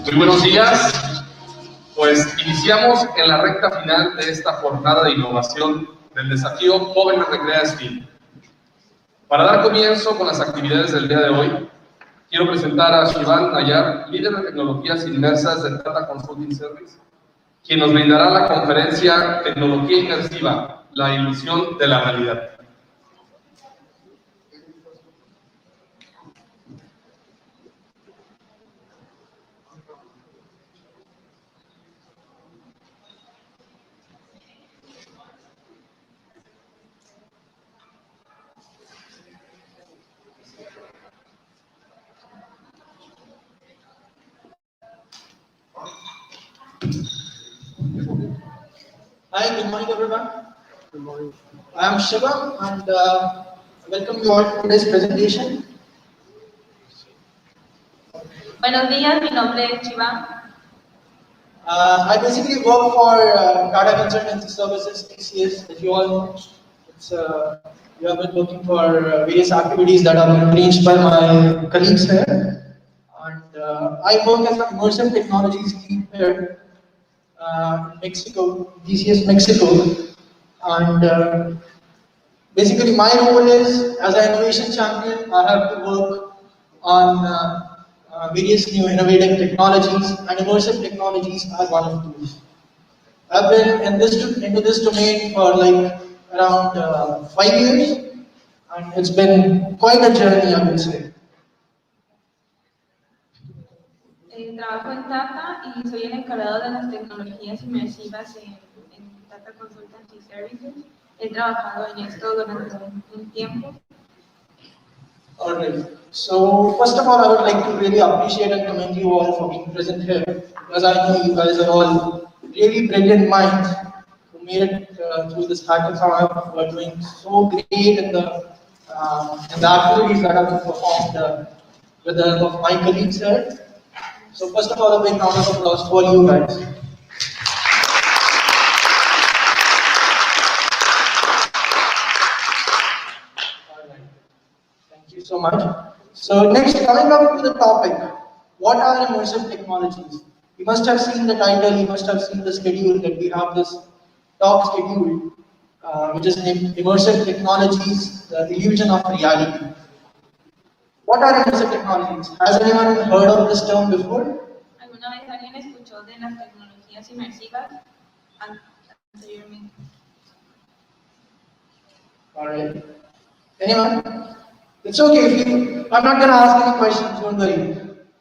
Muy buenos días. Pues iniciamos en la recta final de esta jornada de innovación del desafío Jóvenes Recrea STEAM. Para dar comienzo con las actividades del día de hoy, quiero presentar a Shivam Nayyar, líder de tecnologías inmersas de Tata Consulting, quien nos brindará la conferencia Tecnología inmersiva, la ilusión de la realidad. Hi, good morning everyone. Good morning. I am Shivam and welcome you all to today's presentation. Buenos días, mi nombre es Shivam. I basically work for Tata Consultancy Services, TCS, as you all know. We have been working for various activities that have been arranged by my colleagues here. And I work as an immersive technologies lead here in Mexico, TCS Mexico. And basically my role is, as an innovation champion, I have to work on various new innovative technologies, and immersive technologies are one of those. I've been into this domain for like around 5 years, and it's been quite a journey, I would say. Trabajo en Tata y soy el encargado de las tecnologías inmersivas en Tata Consultancy Services. He trabajado en esto durante un tiempo. Alright, so first of all, I would like to really appreciate and commend you all for being present here, because I know you guys are all really brilliant minds who made it through this hackathon, who are doing so great in the activities that have been performed with the help of my colleagues here. So first of all, a big round of applause for you guys. Thank you so much. So next, coming up to the topic, what are immersive technologies? You must have seen the title, you must have seen the schedule that we have this talk schedule, which is named Immersive Technologies, the Illusion of Reality. What are immersive technologies? Has anyone heard of this term before? ¿Alguna vez alguien escuchó de las tecnologías inmersivas anteriormente? Alright. Anyone? It's okay if you. I'm not going to ask any questions, don't worry.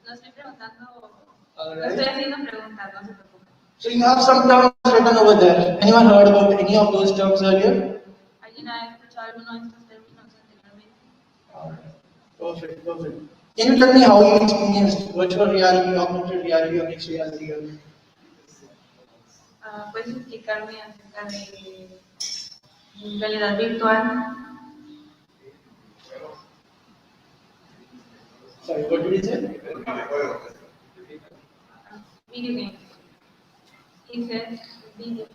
No estoy preguntando, Alright. no estoy haciendo preguntas, no se preocupen. So you have some terms written over there. Anyone heard about any of those terms earlier? ¿Alguien ha escuchado alguno de estos términos anteriormente? Alright. Perfect, perfect. Can you tell me how you experienced virtual reality, augmented reality, or mixed reality? ¿Puedes explicarme acerca de realidad virtual? Sorry, what did you say? Video games. He said video.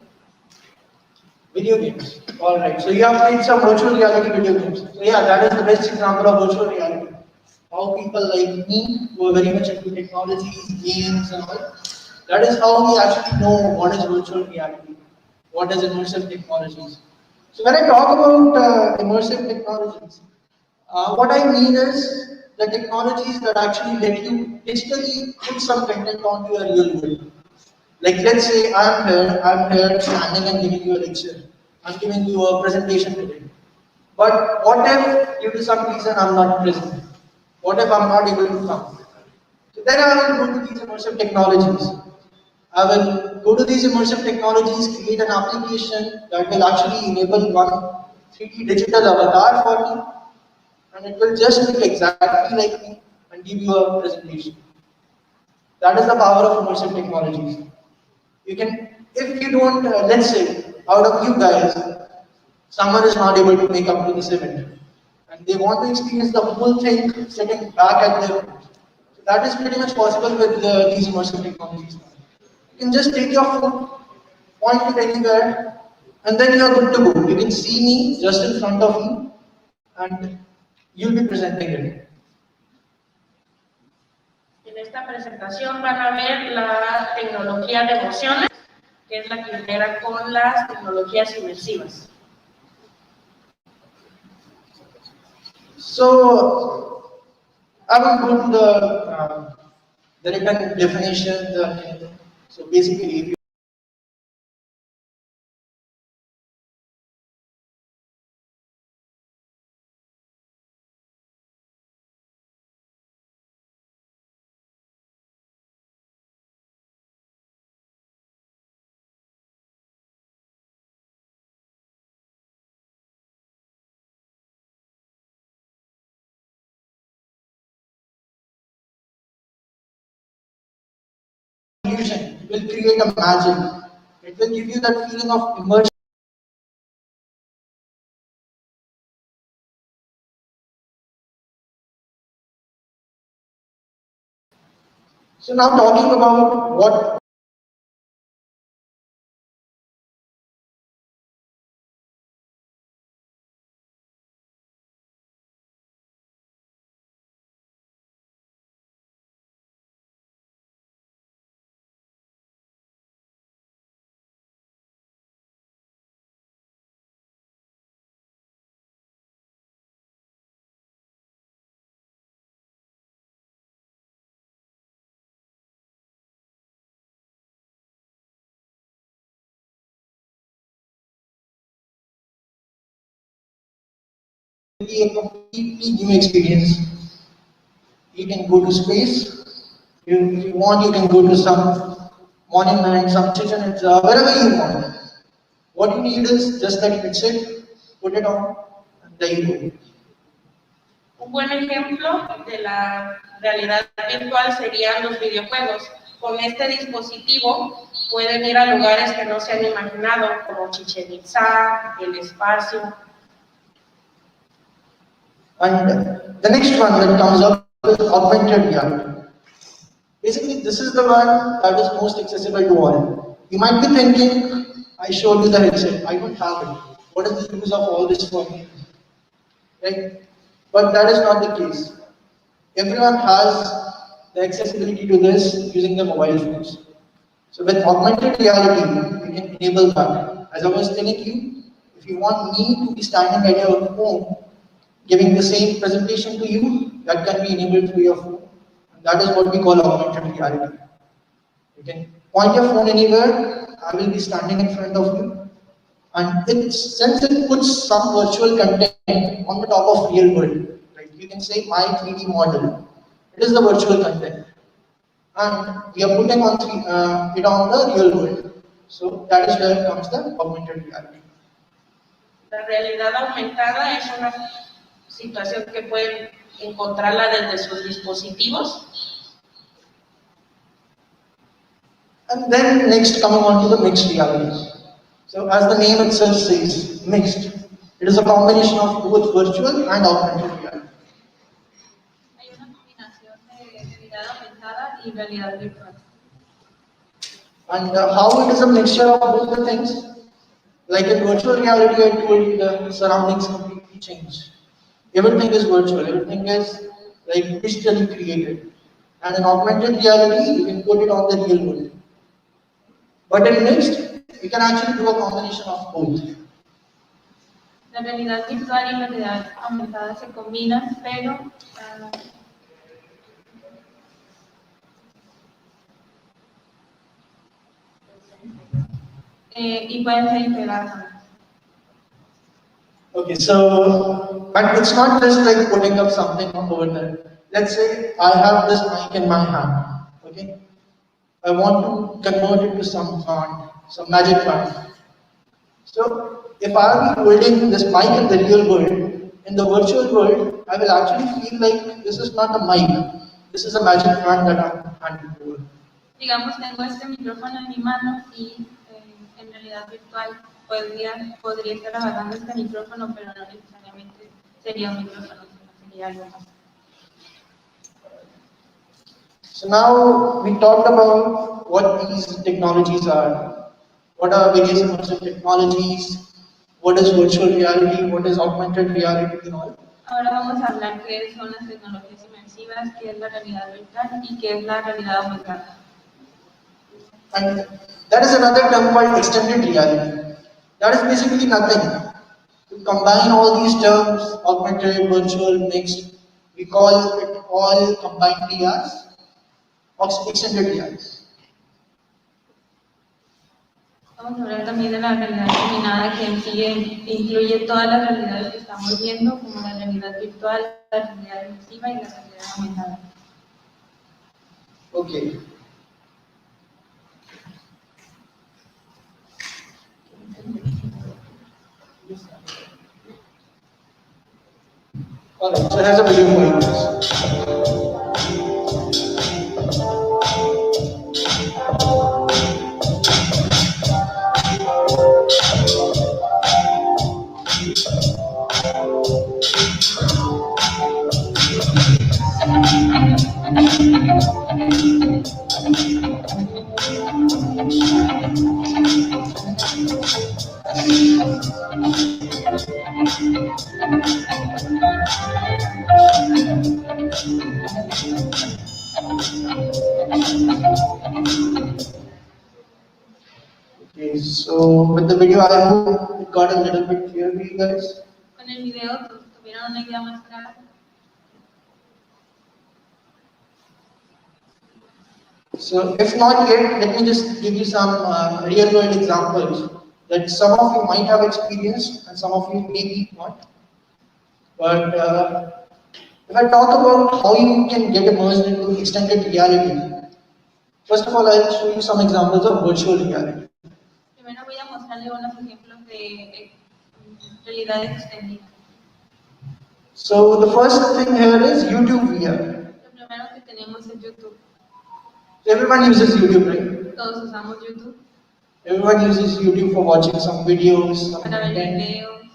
Video games. Alright, so you have played some virtual reality video games. So yeah, that is the best example of virtual reality. How people like me, who are very much into technologies, games and all, that is how we actually know what is virtual reality, what is immersive technologies. So when I talk about immersive technologies, what I mean is the technologies that actually let you digitally put some content onto your real world. Like let's say I'm here standing and giving you a lecture. I'm giving you a presentation today. But what if due to some reason I'm not present? What if I'm not able to come? So then I will go to these immersive technologies. I will go to these immersive technologies, create an application that will actually enable one 3D digital avatar for me, and it will just look exactly like me and give you a presentation. That is the power of immersive technologies. You can, if you don't, let's say, out of you guys, someone is not able to make up to this event, and they want to experience the whole thing sitting back at their home. So that is pretty much possible with these immersive technologies. You can just take your phone, point it anywhere, and then you are good to go. You can see me just in front of you, and you'll be presenting it. En esta presentación van a ver la tecnología de emociones, que es la que integra con las tecnologías inmersivas. So, I will go to the written definition. So basically, if you illusion, it will create a magic. It will give you that feeling of immersion. So now talking about what be a completely new experience. You can go to space. If you want, you can go to some monument, some Chichen Itza, wherever you want. What you need is just that headset, put it on, and there you go. Un buen ejemplo de la realidad virtual serían los videojuegos. Con este dispositivo pueden ir a lugares que no se han imaginado, como Chichen Itza, el espacio. And the next one that comes up is augmented reality. Basically, this is the one that is most accessible to all. You might be thinking, I showed you the headset, I don't have it. What is the use of all this for me? Right? But that is not the case. Everyone has the accessibility to this using their mobile phones. So with augmented reality, we can enable that. As I was telling you, if you want me to be standing at your home, giving the same presentation to you, that can be enabled through your phone. And that is what we call augmented reality. You can point your phone anywhere, I will be standing in front of you. And since it puts some virtual content on the top of real world, right? You can say my 3D model. It is the virtual content. And we are putting on it on the real world. So that is where comes the augmented reality. La realidad aumentada es una situación que pueden encontrarla desde sus dispositivos. And then next coming on to the mixed reality. So as the name itself says, mixed. It is a combination of both virtual and augmented reality. Hay una combinación de realidad aumentada y realidad virtual. And how it is a mixture of both the things? Like in virtual reality, I told you the surroundings completely change. Everything is virtual, everything is like digitally created. And in augmented reality, you can put it on the real world. But in mixed, you can actually do a combination of both. La realidad virtual y la realidad aumentada se combinan, pero y pueden ser integradas. Okay, so, and it's not just like putting up something over there. Let's say I have this mic in my hand, okay? I want to convert it to some font, some magic font. So, if I am holding this mic in the real world, in the virtual world, I will actually feel like this is not a mic, this is a magic font that I'm handing over. Digamos, tengo este micrófono en mi mano y en realidad virtual podría estar agarrando este micrófono, pero no necesariamente sería un micrófono, sino sería algo más. So now we talked about what these technologies are. What are various immersive technologies? What is virtual reality? What is augmented reality and all? Ahora vamos a hablar qué son las tecnologías inmersivas, qué es la realidad virtual y qué es la realidad aumentada. And that is another term called extended reality. That is basically nothing. To combine all these terms, augmented, virtual, mixed, we call it all combinedly as extended reality. Vamos a hablar también de la realidad combinada que en sí incluye todas las realidades que estamos viendo, como la realidad virtual, la realidad inmersiva y la realidad aumentada. Okay. Alright, so here's a video for you. Okay, so with the video, I hope it got a little bit clear for you guys. Con el video tuvieron una idea más clara. So if not yet, let me just give you some real world examples that some of you might have experienced and some of you maybe not. But if I talk about how you can get immersed into extended reality, first of all, I'll show you some examples of virtual reality. Primero voy a mostrarle unos ejemplos de realidad extendida. So the first thing here is YouTube VR. Lo primero que tenemos es YouTube. So everyone uses YouTube, right? Todos usamos YouTube Everyone uses YouTube for watching some videos, some para ver content. videos.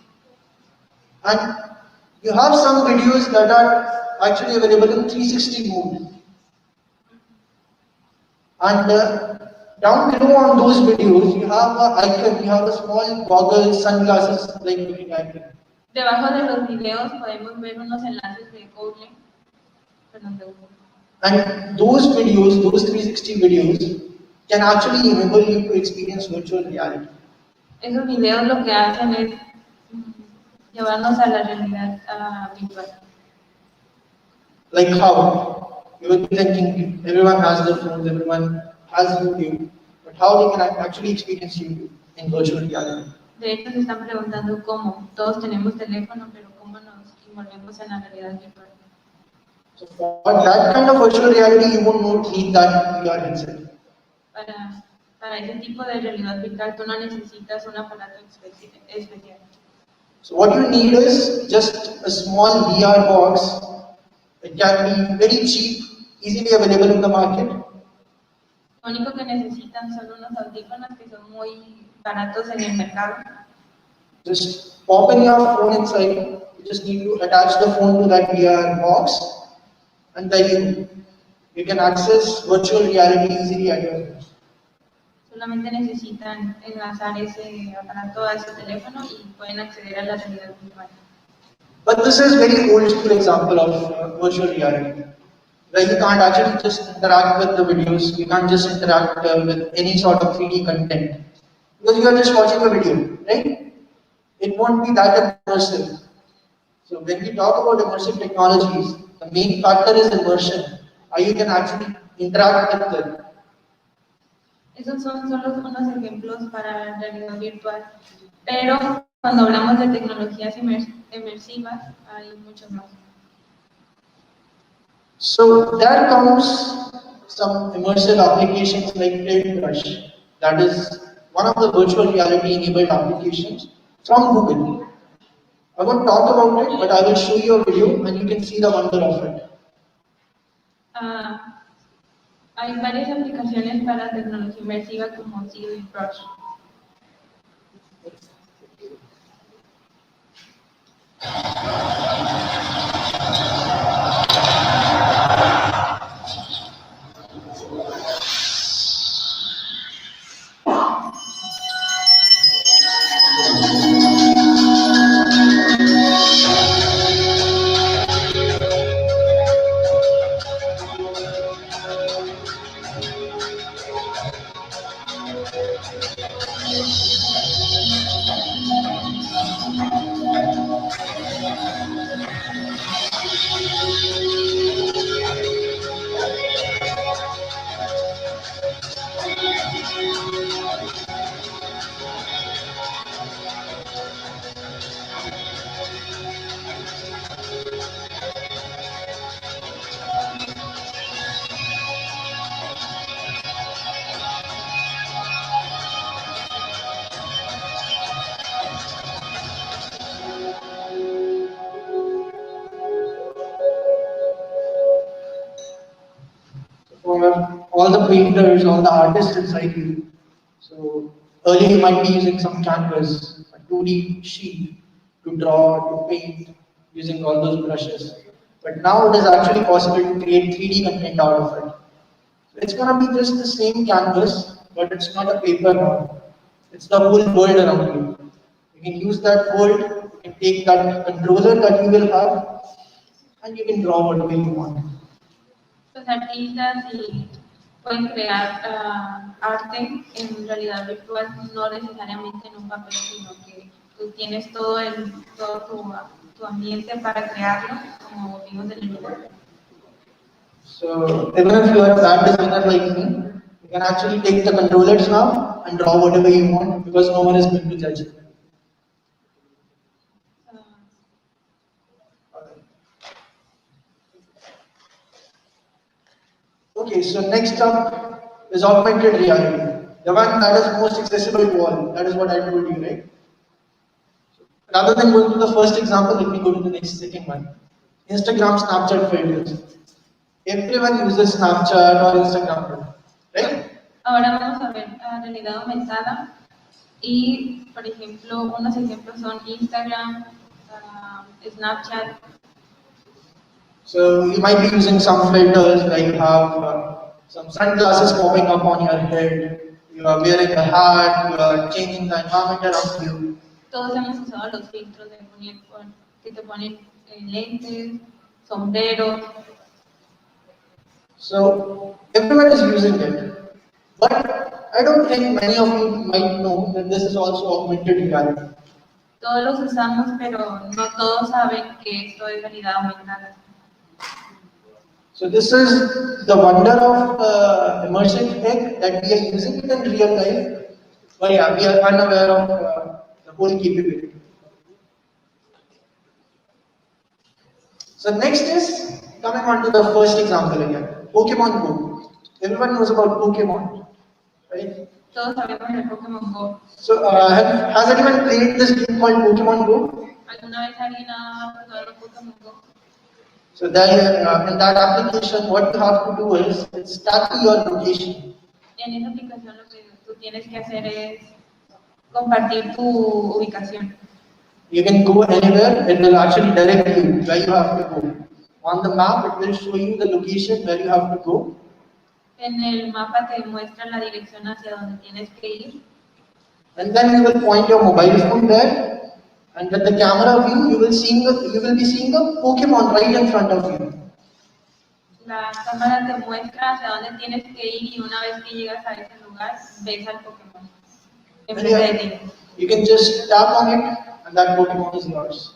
And you have some videos that are actually available in 360 mode. And down below on those videos, you have an icon, you have a small goggles, sunglasses like looking icon. Debajo de los videos podemos ver unos enlaces de Google, perdón, de Google. And those videos, those 360 videos, can actually enable you to experience virtual reality. Esos videos lo que hacen es llevarnos a la realidad virtual. Like how? You would be thinking everyone has their phones, everyone has YouTube, but how they can actually experience YouTube in virtual reality? De hecho, se están preguntando cómo. Todos tenemos teléfono, pero cómo nos envolvemos en la realidad virtual. So for that kind of virtual reality, you won't need that VR headset. Para ese tipo de realidad virtual, tú no necesitas un aparato especial. So what you need is just a small VR box. It can be very cheap, easily available in the market. Lo único que necesitan son unos audífonos que son muy baratos en el mercado. Just pop in your phone inside. You just need to attach the phone to that VR box, and then you can access virtual reality easily at your home. Solamente necesitan enlazar ese aparato a ese teléfono y pueden acceder a la realidad virtual. But this is very old school example of virtual reality, where you can't actually just interact with the videos. You can't just interact with any sort of 3D content because you are just watching a video, right? It won't be that immersive. So when we talk about immersive technologies, the main factor is immersion. How you can actually interact with them. Esos son solo unos ejemplos para la realidad virtual, pero cuando hablamos de tecnologías inmersivas hay muchos más. So there comes some immersive applications like Brush. That is one of the virtual reality enabled applications from Google. I won't talk about it, but I will show you a video and you can see the wonder of it. Hay varias aplicaciones para tecnología inmersiva como Brush. all the painters, all the artists inside you. So earlier you might be using some canvas, a 2D sheet to draw, to paint, using all those brushes. But now it is actually possible to create 3D content out of it. So it's going to be just the same canvas, but it's not a paper now. It's the whole world around you. You can use that world, you can take that controller that you will have, and you can draw whatever you want. Los artistas y pueden crear arte en realidad virtual, no necesariamente en un papel, sino que tú tienes todo tu ambiente para crearlo, como vimos en el video. So even if you are a bad designer like me, you can actually take the controllers now and draw whatever you want because no one is going to judge you. Okay, so next up is augmented reality. The one that is most accessible to all. That is what I told you, right? Rather than going to the first example, let me go to the second one. Instagram, Snapchat filters. Everyone uses Snapchat or Instagram, right? Ahora vamos a ver realidad aumentada y, por ejemplo, unos ejemplos son Instagram, Snapchat. So you might be using some filters, like you have some sunglasses popping up on your head, you are wearing a hat, you are changing the environment around you. Todos hemos usado los filtros de que te ponen lentes, sombreros. So everyone is using it. But I don't think many of you might know that this is also augmented reality. Todos los usamos, pero no todos saben que esto es realidad aumentada. So this is the wonder of immersive tech that we are using it in real life. But yeah, we are unaware of the whole capability. So next is coming on to the first example again, Pokemon Go. Everyone knows about Pokemon, right? Todos sabemos del Pokémon Go. So has anyone played this game called Pokemon Go? ¿Alguna vez alguien ha jugado Pokémon Go? So there, in that application, what you have to do is it's tap your location. En esa aplicación lo que tú tienes que hacer es compartir tu ubicación. You can go anywhere, it will actually direct you where you have to go. On the map, it will show you the location where you have to go. En el mapa te muestra la dirección hacia donde tienes que ir. And then you will point your mobile phone there, and with the camera view, you will be seeing a Pokemon right in front of you. La cámara te muestra hacia dónde tienes que ir y una vez que llegas a ese lugar, ves al Pokémon enfrente de ti. You can just tap on it, and that Pokemon is yours.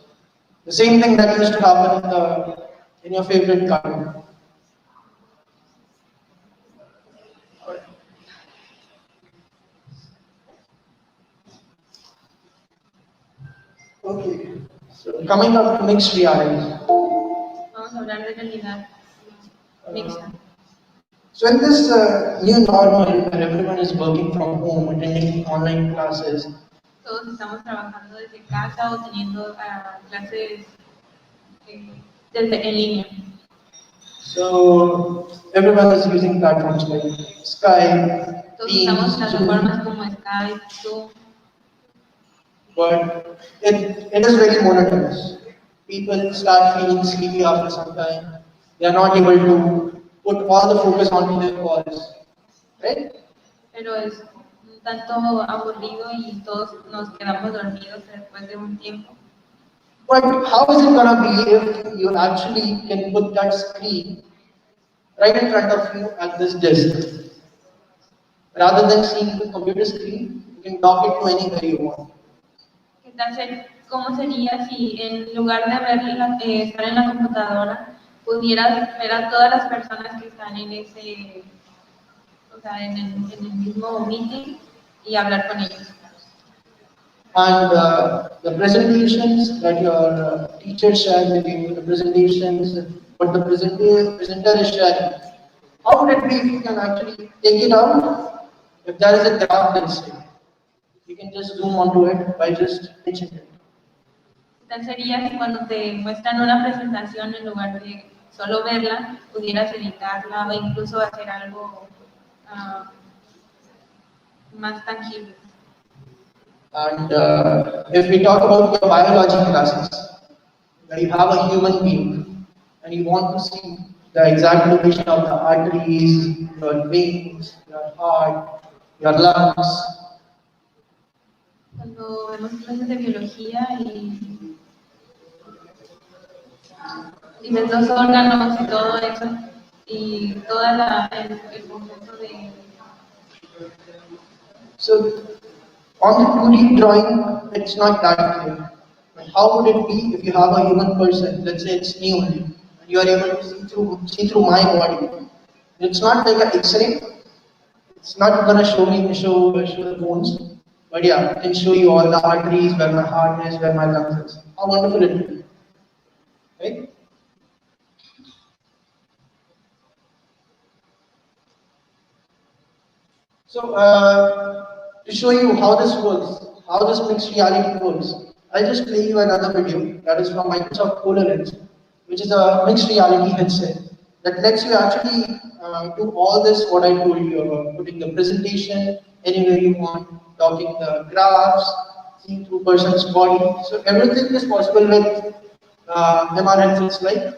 The same thing that used to happen in your favorite cartoon. Okay, so coming up to mixed reality. Vamos a hablar de realidad mixta. So in this new normal where everyone is working from home, attending online classes, Todos estamos trabajando desde casa o teniendo clases en línea. so everyone is using platforms like Skype, Todos Teams, usamos Zoom, plataformas como Skype, Zoom, but it is very monotonous. People start feeling sleepy after some time. They are not able to put all the focus onto their calls, right? pero es un tanto aburrido y todos nos quedamos dormidos después de un tiempo. But how is it gonna be if you actually can put that screen right in front of you at this desk? Rather than seeing the computer screen, you can dock it to anywhere you want. ¿Qué tal cómo sería si en lugar de estar en la computadora, pudieras ver a todas las personas que están en ese, o sea, en el mismo meeting y hablar con ellos? And the presentations that your teacher shared with you, the presentations, what the presenter is sharing, how would it be if you can actually take it out? If there is a graph inside, you can just zoom onto it by just touching it. ¿Qué tal sería si cuando te muestran una presentación, en lugar de solo verla, pudieras editarla o incluso hacer algo más tangibles. And if we talk about your biology classes, where you have a human being and you want to see the exact location of the arteries, your veins, your heart, your lungs. Cuando vemos clases de biología y ves los órganos y todo eso, y toda el conjunto de... So, on the 2D drawing, it's not that clear. But how would it be if you have a human person, let's say it's me only, and you are able to see through my body? It's not like an X-ray. It's not going to show the bones, but yeah, it can show you all the arteries, where my heart is, where my lungs is. How wonderful it is, right? So, to show you how this works, how this mixed reality works, I'll just play you another video that is from Microsoft Hololens, which is a mixed reality headset that lets you actually do all this what I told you about, putting the presentation anywhere you want, talking the graphs, seeing through person's body. So everything is possible with MR headsets like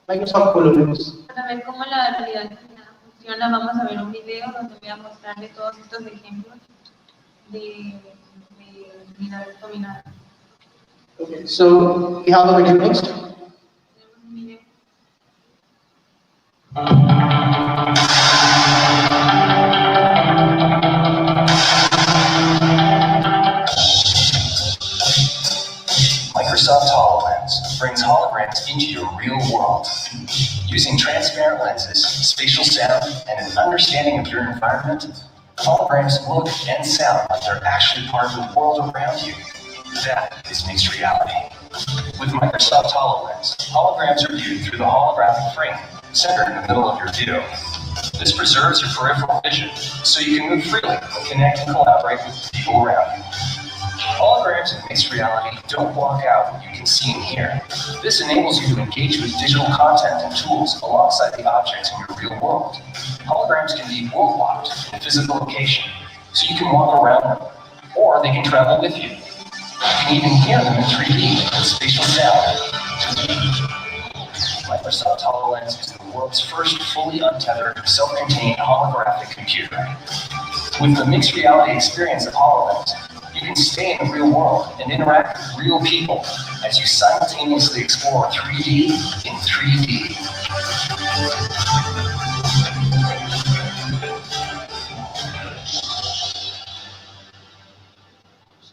Microsoft Hololens. Para ver cómo la realidad funciona, vamos a ver un video donde voy a mostrarle todos estos ejemplos de vida abdominal. Okay, so we have a video next. Tenemos un video. Microsoft HoloLens brings holograms into your real world. Using transparent lenses, spatial sound, and an understanding of your environment, holograms look and sound like they're actually part of the world around you. That is mixed reality. With Microsoft HoloLens, holograms are viewed through the holographic frame centered in the middle of your view. This preserves your peripheral vision, so you can move freely and connect and collaborate with people around you. Holograms in mixed reality don't block out what you can see and hear. This enables you to engage with digital content and tools alongside the objects in your real world. Holograms can be world-locked in a physical location, so you can walk around them, or they can travel with you. You can even hear them in 3D with spatial sound. Microsoft HoloLens is the world's first fully untethered, self-contained holographic computer. With the mixed reality experience of HoloLens, you can stay in the real world and interact with real people as you simultaneously explore 3D in 3D.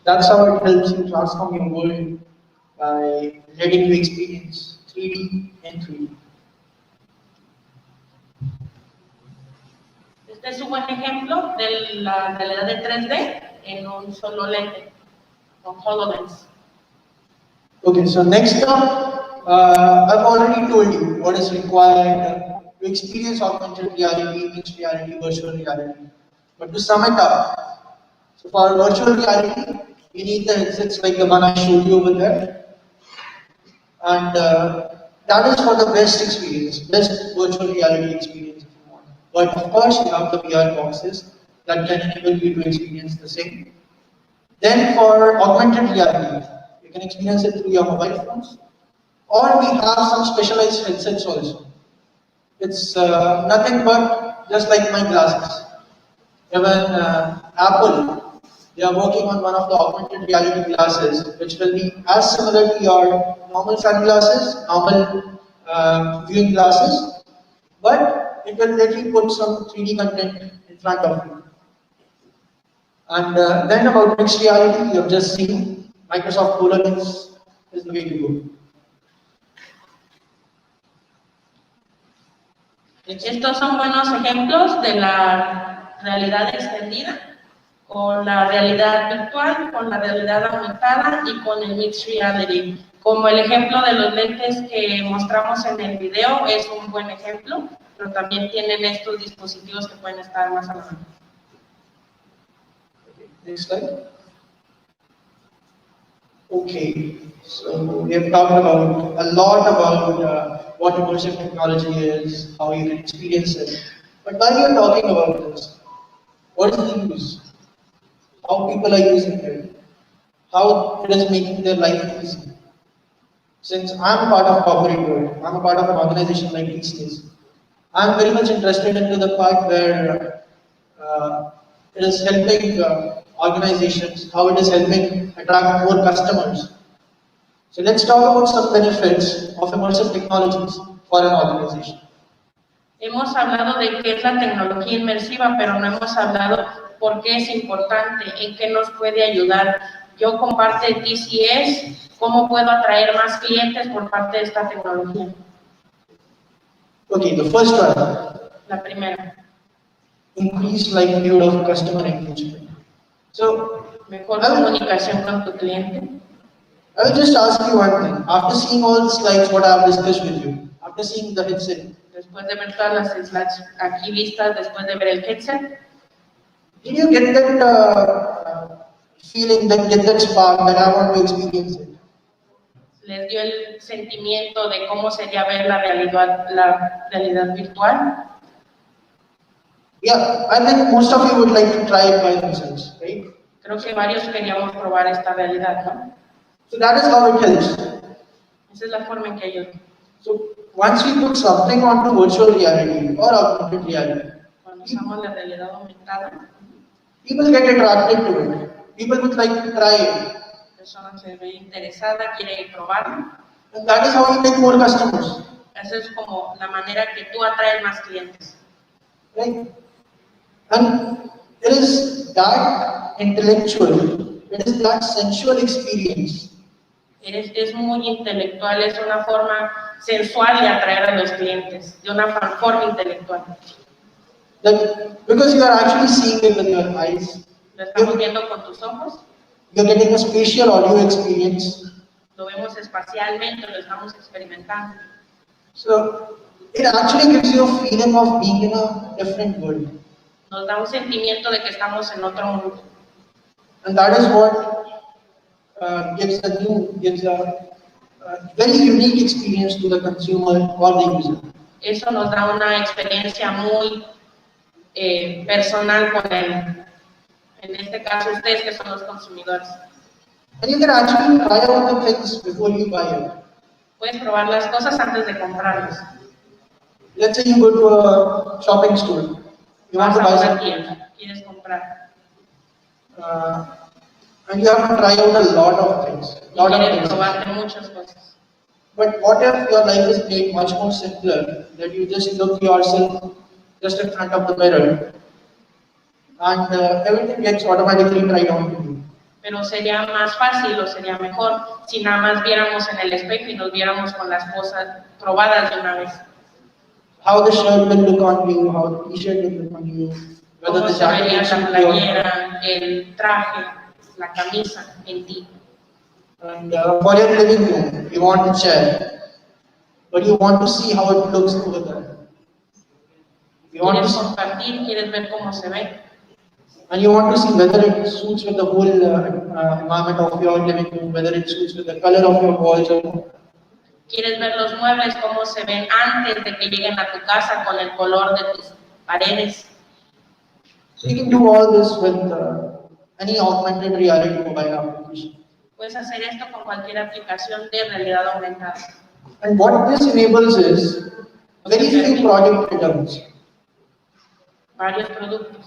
That's how it helps you transform your world by letting you experience 3D and 3D. Este es un buen ejemplo de la realidad de 3D en un solo lente, con HoloLens. Okay, so next up, I've already told you what is required to experience augmented reality, mixed reality, virtual reality. But to sum it up, so for virtual reality, you need the headsets like the one I showed you over there. And that is for the best experience, best virtual reality experience if you want. But of course, you have the VR boxes that can enable you to experience the same. Then for augmented reality, you can experience it through your mobile phones. Or we have some specialized headsets also. It's nothing but just like my glasses. Even Apple, they are working on one of the augmented reality glasses, which will be as similar to your normal sunglasses, normal viewing glasses, but it will let you put some 3D content in front of you. And then about mixed reality, you have just seen Microsoft HoloLens is the way to go. Estos son buenos ejemplos de la realidad extendida, con la realidad virtual, con la realidad aumentada y con el mixed reality. Como el ejemplo de los lentes que mostramos en el video es un buen ejemplo, pero también tienen estos dispositivos que pueden estar más a la mano. Next slide. Okay, so we have talked about a lot about what immersive technology is, how you can experience it. But while you're talking about this, what is the use, how people are using it, how it is making their life easy. Since I'm a part of corporate world, I'm a part of an organization like TCS, I'm very much interested into the part where it is helping organizations, how it is helping attract more customers. So let's talk about some benefits of immersive technologies for an organization. Hemos hablado de qué es la tecnología inmersiva, pero no hemos hablado por qué es importante, en qué nos puede ayudar. Yo como parte de TCS, ¿cómo puedo atraer más clientes por parte de esta tecnología? Okay, the first one, La primera, increased likelihood of customer engagement. So, mejor comunicación con tu cliente. I will just ask you one thing. After seeing all the slides, what I have discussed with you, after seeing the headset, Después de ver todas las slides aquí vistas, después de ver el headset, did you get that feeling, get that spark that I want to experience it? les dio el sentimiento de cómo sería ver la realidad virtual. Yeah, I think most of you would like to try it by themselves, right? Creo que varios queríamos probar esta realidad, ¿no? So that is how it helps. Esa es la forma en que ayuda. So once we put something onto virtual reality or augmented reality, Cuando usamos la realidad aumentada, people get attracted to it. People would like to try it. la persona se ve interesada, quiere probarlo. And that is how you get more customers. Esa es como la manera que tú atraes más clientes. Right? And it is that intellectual, it is that sensual experience Es muy intelectual, es una forma sensual de atraer a los clientes, de una forma intelectual. that because you are actually seeing it with your eyes, Lo estamos viendo con tus ojos, you're getting a spatial audio experience. lo vemos espacialmente, lo estamos experimentando. So it actually gives you a feeling of being in a different world. Nos da un sentimiento de que estamos en otro mundo. And that is what gives a very unique experience to the consumer or the user. Eso nos da una experiencia muy personal con él. En este caso, ustedes que son los consumidores. And you can actually try out the things before you buy it. Puedes probar las cosas antes de comprarlas. Let's say you go to a shopping store. You want Vas to a buy una something. tienda, quieres comprar. And you have to try out a lot of things. Y Lot of quieres things. probarte muchas cosas. But what if your life is made much more simpler? That you just look yourself just in front of the mirror and everything gets automatically tried on to you. Pero sería más fácil o sería mejor si nada más viéramos en el espejo y nos viéramos con las cosas probadas de una vez. How the shirt will look on you, how the t-shirt will look on you, whether Cómo the se vería jacket la will suit you. playera, el traje, la camisa en ti. And for your living room, you want a chair, but you want to see how it looks over there. You want to Quieres see, compartir, quieres ver cómo se ve. and you want to see whether it suits with the whole environment of your living room, whether it suits with the color of your walls. Quieres ver los muebles, cómo se ven antes de que lleguen a tu casa con el color de tus paredes. So you can do all this with any augmented reality mobile application. Puedes hacer esto con cualquier aplicación de realidad aumentada. And what this enables is very few product returns. Varios productos.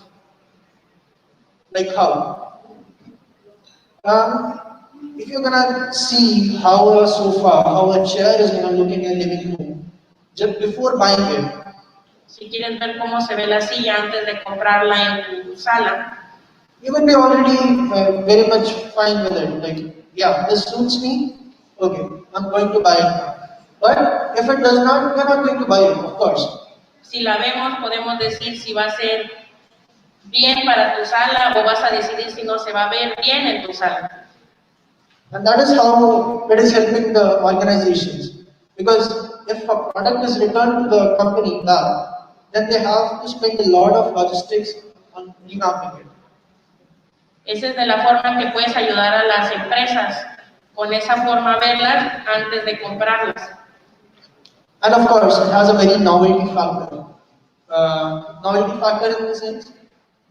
Like how? If you're gonna see how a sofa, how a chair is gonna look in your living room, just before buying it, Si quieres ver cómo se ve la silla antes de comprarla en tu sala, you will be already very much fine with it. Like, yeah, this suits me. Okay, I'm going to buy it now. But if it does not, you're not going to buy it, of course. si la vemos, podemos decir si va a ser bien para tu sala o vas a decidir si no se va a ver bien en tu sala. And that is how it is helping the organizations. Because if a product is returned to the company now, then they have to spend a lot of logistics on revamping it. Esa es de la forma que puedes ayudar a las empresas, con esa forma verlas antes de comprarlas. And of course, it has a very novelty factor. Novelty factor in the sense,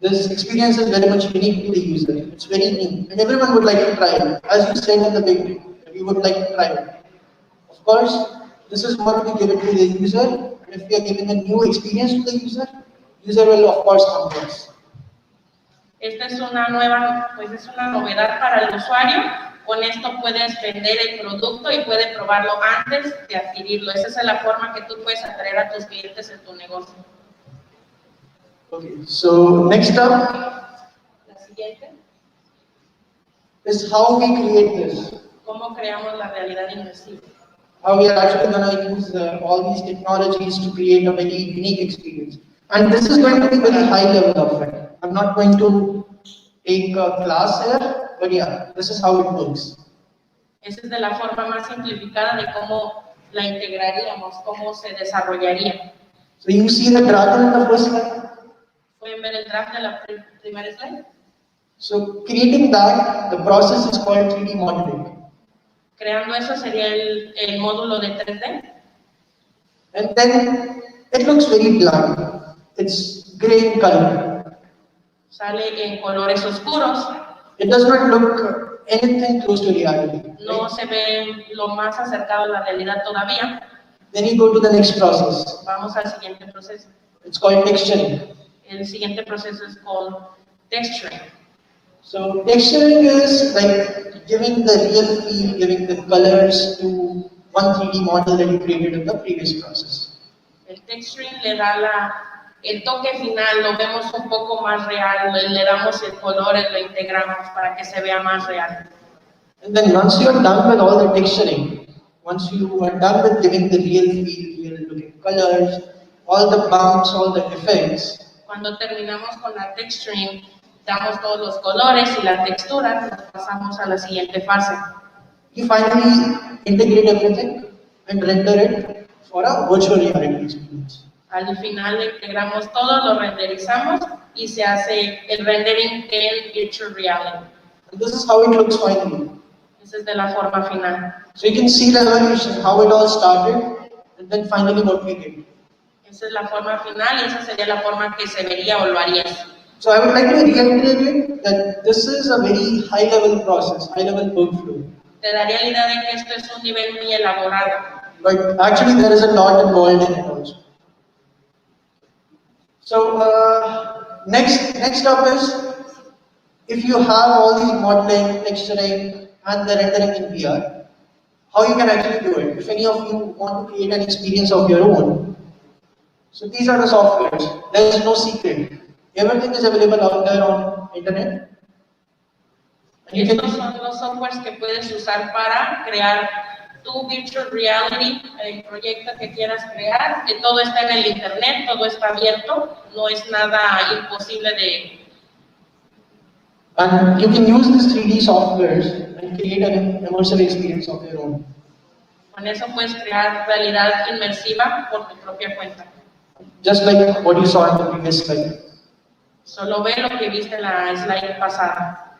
This experience is very much unique to the user. It's very new, and everyone would like to try it. As you said in the beginning, we would like to try it. Of course, this is what we give it to the user, and if we are giving a new experience to the user will of course come to us. Esta es una nueva, pues es una novedad para el usuario. Con esto puedes vender el producto y puede probarlo antes de adquirirlo. Esa es la forma que tú puedes atraer a tus clientes en tu negocio. Okay, so next up La siguiente, is how we create this. ¿cómo creamos la realidad inmersiva? How we are actually going to use all these technologies to create a very unique experience. And this is going to be very high level of it. I'm not going to take a class here, but yeah, this is how it works. Esa es de la forma más simplificada de cómo la integraríamos, cómo se desarrollaría. So you see the dragon in the first slide? ¿Pueden ver el draft de la primera slide? So creating that, the process is called 3D modeling. Creando eso sería el módulo de 3D. And then it looks very bland. It's gray in color. Sale en colores oscuros. It does not look anything close to reality. No Right? se ve lo más acercado a la realidad todavía. Then you go to the next process. Vamos al siguiente proceso. It's called texturing. El siguiente proceso es called texturing. So texturing is like giving the real feel, giving the colors to one 3D model that you created in the previous process. El texturing le da el toque final, lo vemos un poco más real, le damos el color, lo integramos para que se vea más real. And then once you are done with all the texturing, once you are done with giving the real feel, real looking colors, all the bumps, all the effects, Cuando terminamos con la texturing, damos todos los colores y la textura, nos pasamos a la siguiente fase. you finally integrate everything and render it for a virtual reality experience. Al final le integramos todo, lo renderizamos y se hace el rendering en virtual reality. And this is how it looks finally. Esa es de la forma final. So you can see the evolution, how it all started, and then finally what we did. Esa es la forma final y esa sería la forma que se vería o lo harías. So I would like to reiterate it that this is a very high level process, high level workflow. Te daría la idea de que esto es un nivel muy elaborado, But actually there is a lot involved in it also. So next up is, if you have all these modeling, texturing, and the rendering in VR, how you can actually do it. If any of you want to create an experience of your own, so these are the softwares. There is no secret. Everything is available out there on internet. And you estos can, son los softwares que puedes usar para crear tu virtual reality, el proyecto que quieras crear. Todo está en el internet, todo está abierto, no es nada imposible de... and you can use these 3D softwares and create an immersive experience of your own. Con eso puedes crear realidad inmersiva por tu propia cuenta. Just like what you saw in the previous slide. Solo ve lo que viste en la slide pasada.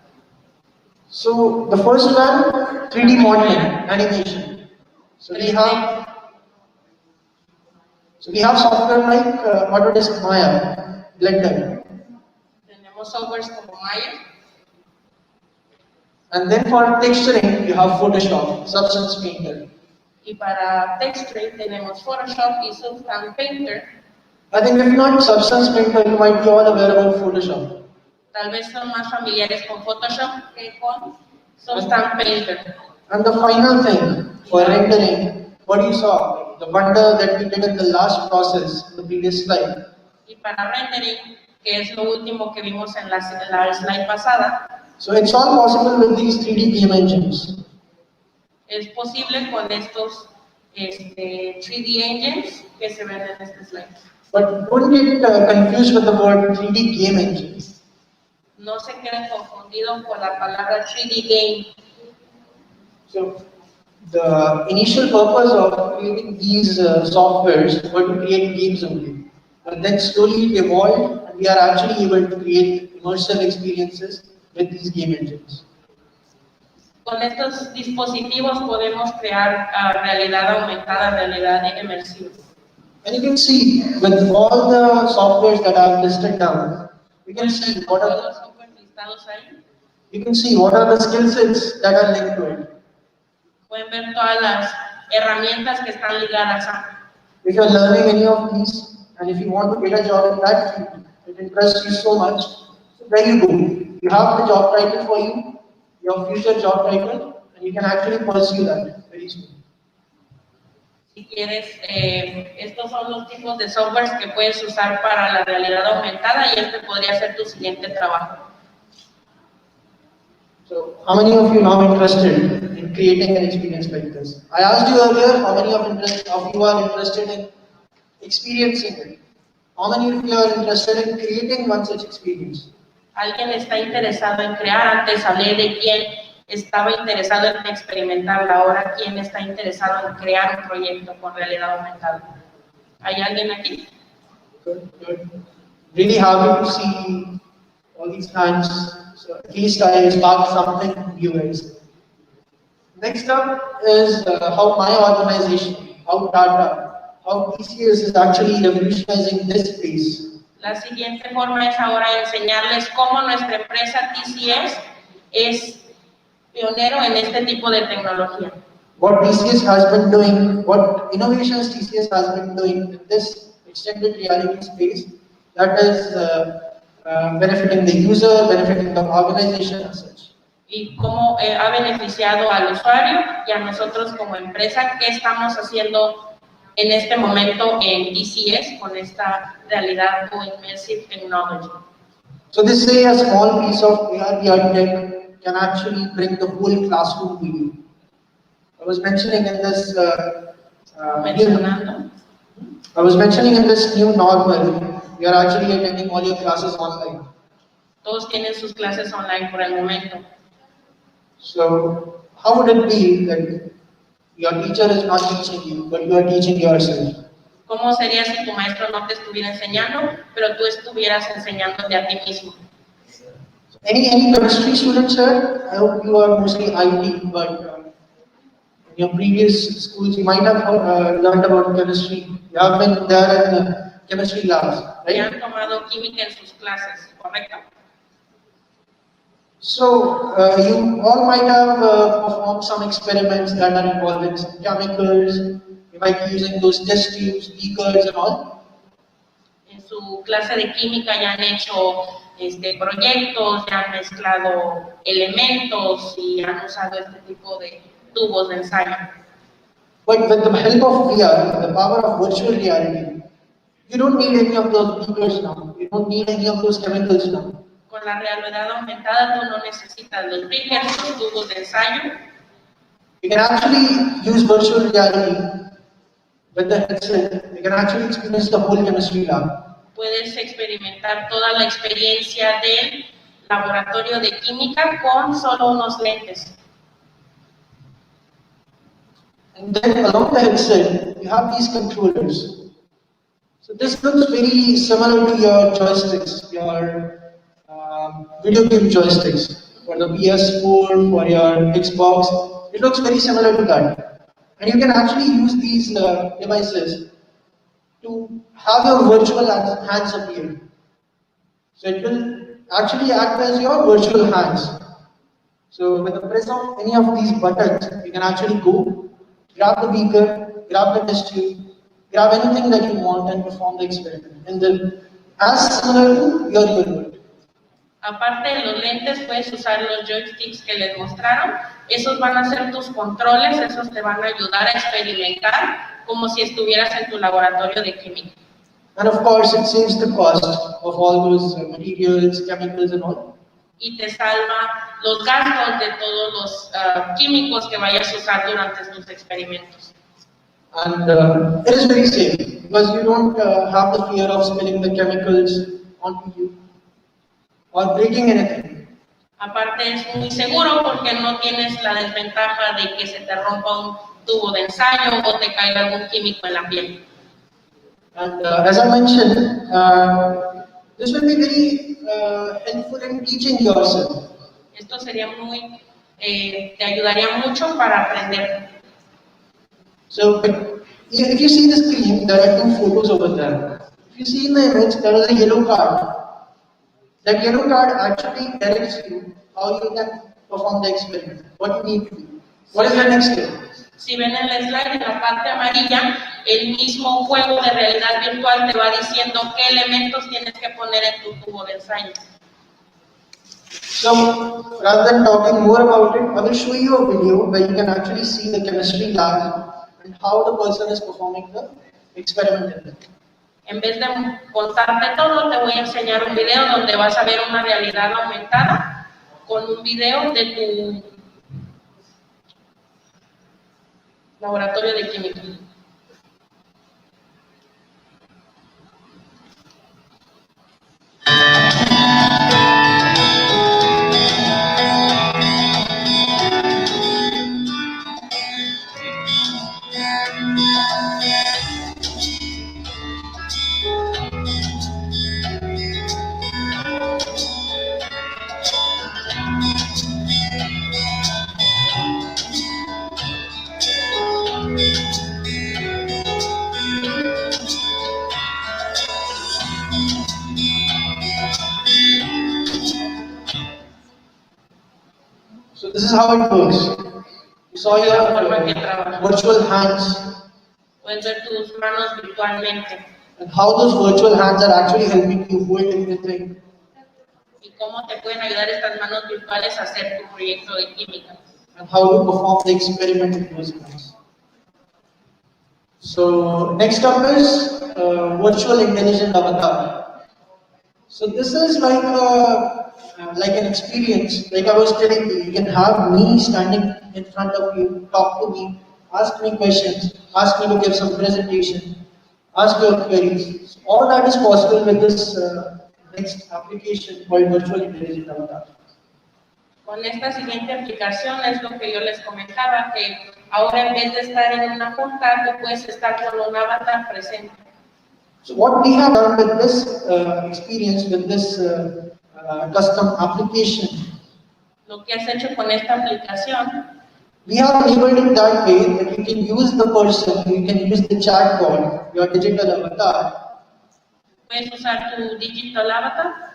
So the first one, 3D modeling, animation. So we have software like Autodesk Maya, Blender. Tenemos softwares como Maya. And then for texturing, you have Photoshop, Substance Painter. Y para texturing tenemos Photoshop y Substance Painter. I think if not Substance Painter, you might be all aware about Photoshop. Tal vez son más familiares con Photoshop que con Substance Painter. And the final thing for rendering, what you saw, the wonder that we did in the last process, the previous slide. Y para rendering, que es lo último que vimos en la slide pasada, So it's all possible with these 3D game engines. es posible con estos 3D engines que se ven en este slide. But don't get confused with the word 3D game engines. No se queden confundidos con la palabra 3D game. So the initial purpose of creating these softwares were to create games only. But then slowly it evolved and we are actually able to create immersive experiences with these game engines. Con estos dispositivos podemos crear realidad aumentada, realidad inmersiva. And you can see with all the softwares that I have listed down, We can see what are los software listados ahí. you can see what are the skill sets that are linked to it. Pueden ver todas las herramientas que están ligadas a. If you're learning any of these, and if you want to get a job in that field, it interests you so much, so there you go. You have the job title for you, your future job title, and you can actually pursue that very soon. Si quieres, estos son los tipos de softwares que puedes usar para la realidad aumentada y este podría ser tu siguiente trabajo. So, how many of you now interested in creating an experience like this? I asked you earlier, how many of you are interested in experiencing it? How many of you are interested in creating one such experience? ¿Alguien está interesado en crear? Antes hablé de quién estaba interesado en experimentarla. Ahora, ¿quién está interesado en crear un proyecto con realidad aumentada? ¿Hay alguien aquí? Good, good. Really happy to see all these hands. So at least I sparked something in you guys. Next up is how my organization, how Tata, how TCS is actually revolutionizing this space. La siguiente forma es ahora enseñarles cómo nuestra empresa TCS es pionero en este tipo de tecnología. What TCS has been doing, what innovations TCS has been doing in this extended reality space, that is benefiting the user, benefiting the organization as such. Y cómo ha beneficiado al usuario y a nosotros como empresa, qué estamos haciendo en este momento en TCS con esta realidad o immersive technology. So this is a small piece of AR/VR tech can actually bring the whole classroom to you. I was mentioning in this new normal, we are actually attending all your classes online. Todos tienen sus clases online por el momento. So how would it be that your teacher is not teaching you, but you are teaching yourself? ¿Cómo sería si tu maestro no te estuviera enseñando, pero tú estuvieras enseñándote a ti mismo? Any chemistry students here? I hope you are mostly IT, but in your previous schools you might have learned about chemistry. You have been there in the chemistry labs, Y right? han tomado química en sus clases, ¿correcto? So you all might have performed some experiments that are involving some chemicals. You might be using those test tubes, beakers, and all. En su clase de química ya han hecho proyectos, ya han mezclado elementos y han usado este tipo de tubos de ensayo. But with the help of VR, the power of virtual reality, you don't need any of those beakers now. You don't need any of those chemicals now. Con la realidad aumentada tú no necesitas los beakers, los tubos de ensayo. You can actually use virtual reality with the headset. You can actually experience the whole chemistry lab. Puedes experimentar toda la experiencia del laboratorio de química con solo unos lentes. And then along the headset, you have these controllers. So this looks very similar to your joysticks, your video game joysticks for the PS4, for your Xbox. It looks very similar to that. And you can actually use these devices to have your virtual hands appear. So it will actually act as your virtual hands. So with the press of any of these buttons, you can actually go, grab the beaker, grab the test tube, grab anything that you want and perform the experiment. And then as similar to your real world. Aparte de los lentes, puedes usar los joysticks que les mostraron. Esos van a ser tus controles, esos te van a ayudar a experimentar como si estuvieras en tu laboratorio de química. And of course, it saves the cost of all those materials, chemicals and all. Y te salva los gastos de todos los químicos que vayas a usar durante tus experimentos. And it is very safe because you don't have the fear of spilling the chemicals onto you or breaking anything. Aparte es muy seguro porque no tienes la desventaja de que se te rompa un tubo de ensayo o te caiga algún químico en la piel. And as I mentioned, this will be very helpful in teaching yourself. Esto sería muy, te ayudaría mucho para aprender. So if you see the screen, there are two photos over there. If you see in the image, there is a yellow card. That yellow card actually directs you how you can perform the experiment, what you need to do. What is the next step? Si ven en el slide, en la parte amarilla, el mismo juego de realidad virtual te va diciendo qué elementos tienes que poner en tu tubo de ensayo. So, rather than talking more about it, I will show you a video where you can actually see the chemistry lab and how the person is performing the experiment. En vez de contarte todo, te voy a enseñar un video donde vas a ver una realidad aumentada con un video de tu laboratorio de química. So this is how it works. You saw your virtual hands Puedes ver tus manos virtualmente and how those virtual hands are actually helping you hold everything. y cómo te pueden ayudar estas manos virtuales a hacer tu proyecto de química. And how to perform the experiment with those hands. So next up is virtual intelligent avatar. So this is like an experience. Like I was telling you, you can have me standing in front of you, talk to me, ask me questions, ask me to give some presentation, ask your queries. So all that is possible with this next application called virtual intelligent avatar. Con esta siguiente aplicación es lo que yo les comentaba, que ahora en vez de estar en una junta, tú puedes estar con un avatar presente. So what we have done with this experience, with this custom application, Lo que has hecho con esta aplicación, we have enabled it that way that you can use the person, you can use the chatbot, your digital avatar, puedes usar tu digital avatar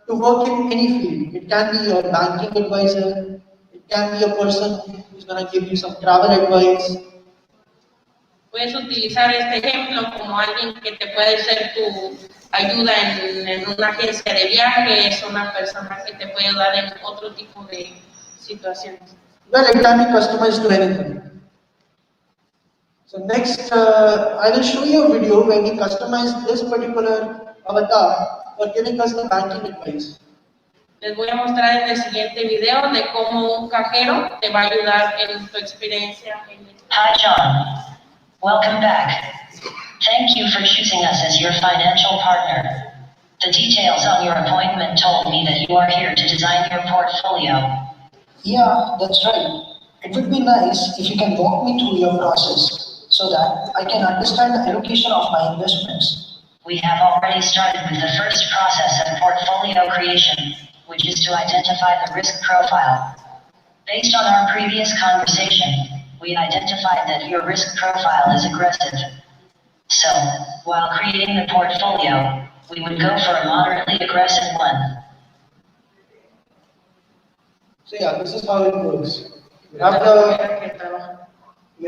to work in any field. It can be your banking advisor, it can be a person who's going to give you some travel advice. Puedes utilizar este ejemplo como alguien que te puede ser tu ayuda en una agencia de viajes, una persona que te puede ayudar en otro tipo de situaciones. Well, it can be customized to anything. So next, I will show you a video where we customize this particular avatar for giving us the banking advice. Les voy a mostrar en el siguiente video de cómo un cajero te va a ayudar en tu experiencia. Hi, John. Welcome back. Thank you for choosing us as your financial partner. The details on your appointment told me that you are here to design your portfolio. Yeah, that's right. It would be nice if you can walk me through your process so that I can understand the allocation of my investments. We have already started with the first process of portfolio creation, which is to identify the risk profile. Based on our previous conversation, we identified that your risk profile is aggressive. So, while creating the portfolio, we would go for a moderately aggressive one. So yeah, this is how it works. We have the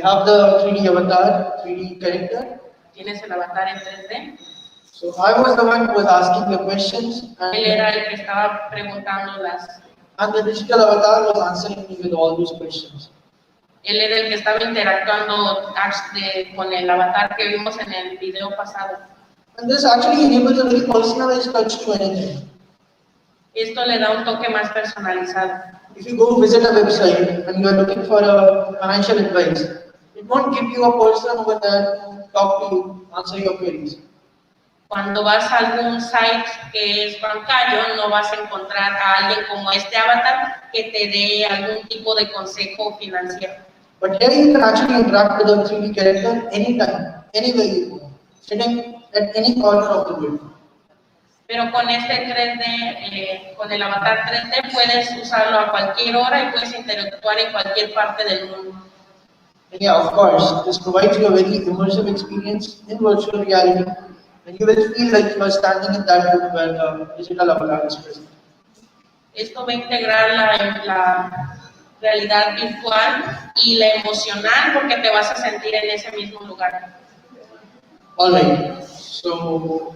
3D avatar, 3D character. Tienes el avatar en 3D. So I was the one who was asking the questions, Él era el que estaba preguntando and the digital avatar was answering me with all those questions. Él era el que estaba interactuando con el avatar que vimos en el video pasado. And this actually enables a very personalized touch to anything. Esto le da un toque más personalizado. If you go visit a website and you are looking for a financial advice, it won't give you a person over there to talk to you, answer your queries. Cuando vas a algún site que es bancario, no vas a encontrar a alguien como este avatar que te dé algún tipo de consejo financiero. But here you can actually interact with a 3D character anytime, anywhere you go, sitting at any corner of the world. Pero con este 3D, con el avatar 3D, puedes usarlo a cualquier hora y puedes interactuar en cualquier parte del mundo. And yeah, of course, this provides you a very immersive experience in virtual reality and you will feel like you are standing in that room where the digital avatar is present. Esto va a integrar la realidad virtual y la emocional porque te vas a sentir en ese mismo lugar. Alright, so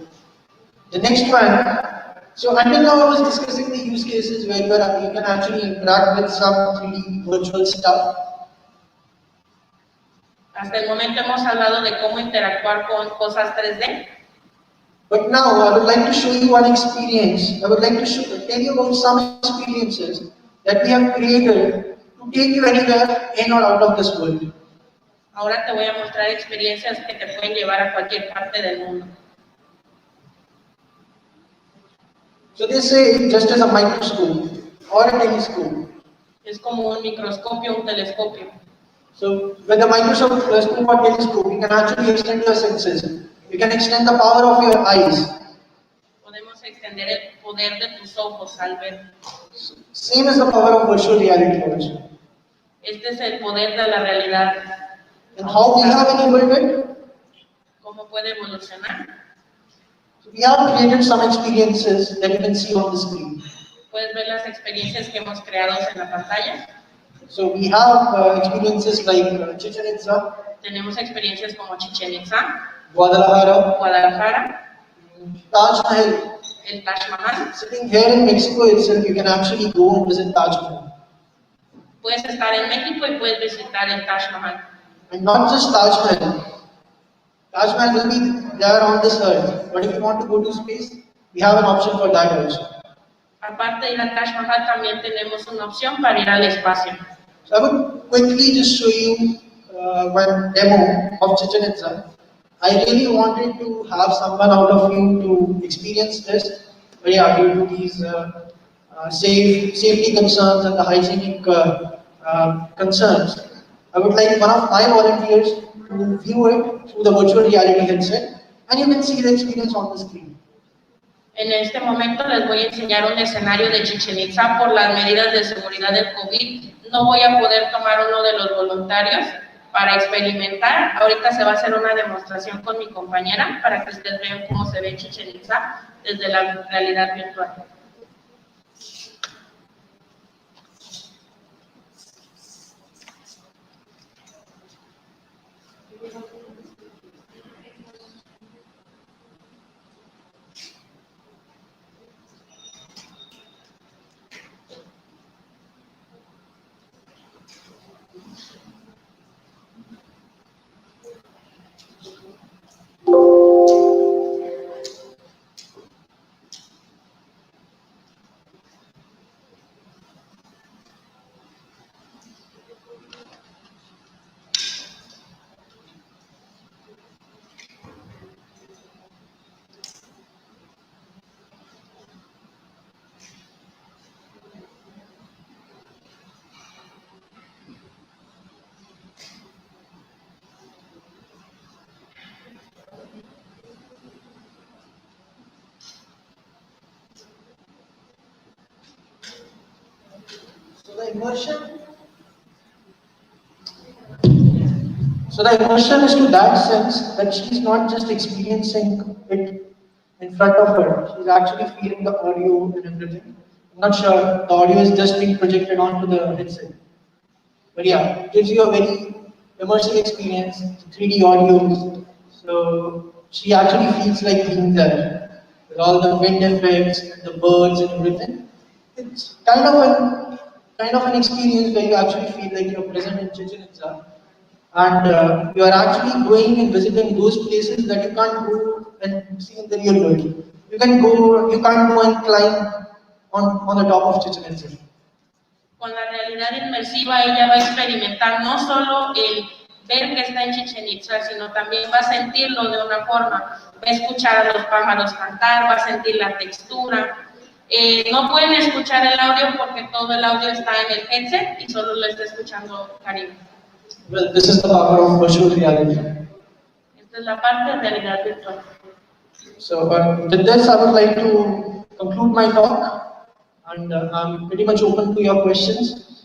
the next one. So until now I was discussing the use cases where you can actually interact with some 3D virtual stuff. Hasta el momento hemos hablado de cómo interactuar con cosas 3D. But now I would like to show you one experience. I would like to tell you about some experiences that we have created to take you anywhere in or out of this world. Ahora te voy a mostrar experiencias que te pueden llevar a cualquier parte del mundo. So they say just as a microscope or a telescope. Es como un microscopio, un telescopio. So with a microscope or telescope, you can actually extend your senses. You can extend the power of your eyes. Podemos extender el poder de tus ojos al ver. Same as the power of virtual reality also. Este es el poder de la realidad. And how we have enabled it? ¿Cómo puede evolucionar? So we have created some experiences that you can see on the screen. Puedes ver las experiencias que hemos creado en la pantalla. So we have experiences like Chichen Itza, Tenemos experiencias como Chichen Itza, Guadalajara, Guadalajara, Taj Mahal. el Taj Mahal. Sitting here in Mexico itself, you can actually go and visit Taj Mahal. Puedes estar en México y puedes visitar el Taj Mahal. And not just Taj Mahal. Taj Mahal will be there on this earth. But if you want to go to space, we have an option for that also. Aparte de ir al Taj Mahal, también tenemos una opción para ir al espacio. So I would quickly just show you one demo of Chichen Itza. I really wanted to have someone out of you to experience this, but yeah, due to these safety concerns and the hygienic concerns, I would like one of my volunteers to view it through the virtual reality headset, and you can see the experience on the screen. En este momento les voy a enseñar un escenario de Chichen Itza. Por las medidas de seguridad del COVID, no voy a poder tomar uno de los voluntarios para experimentar. Ahorita se va a hacer una demostración con mi compañera para que ustedes vean cómo se ve Chichen Itza desde la realidad virtual. So the immersion is to that sense that she's not just experiencing it in front of her, she's actually feeling the audio and everything. I'm not sure the audio is just being projected onto the headset. But yeah, it gives you a very immersive experience, 3D audio. So she actually feels like being there with all the wind effects and the birds and everything. It's kind of an experience where you actually feel like you're present in Chichen Itza, and you are actually going and visiting those places that you can't go and see in the real world. You can't go and climb on the top of Chichen Itza. Con la realidad inmersiva ella va a experimentar no solo el ver que está en Chichen Itza, sino también va a sentirlo de una forma. Va a escuchar a los pájaros cantar, va a sentir la textura. No pueden escuchar el audio porque todo el audio está en el headset y solo lo está escuchando Karim. Well, this is the power of virtual reality. Esta es la parte de realidad virtual. So with this, I would like to conclude my talk, and I'm pretty much open to your questions.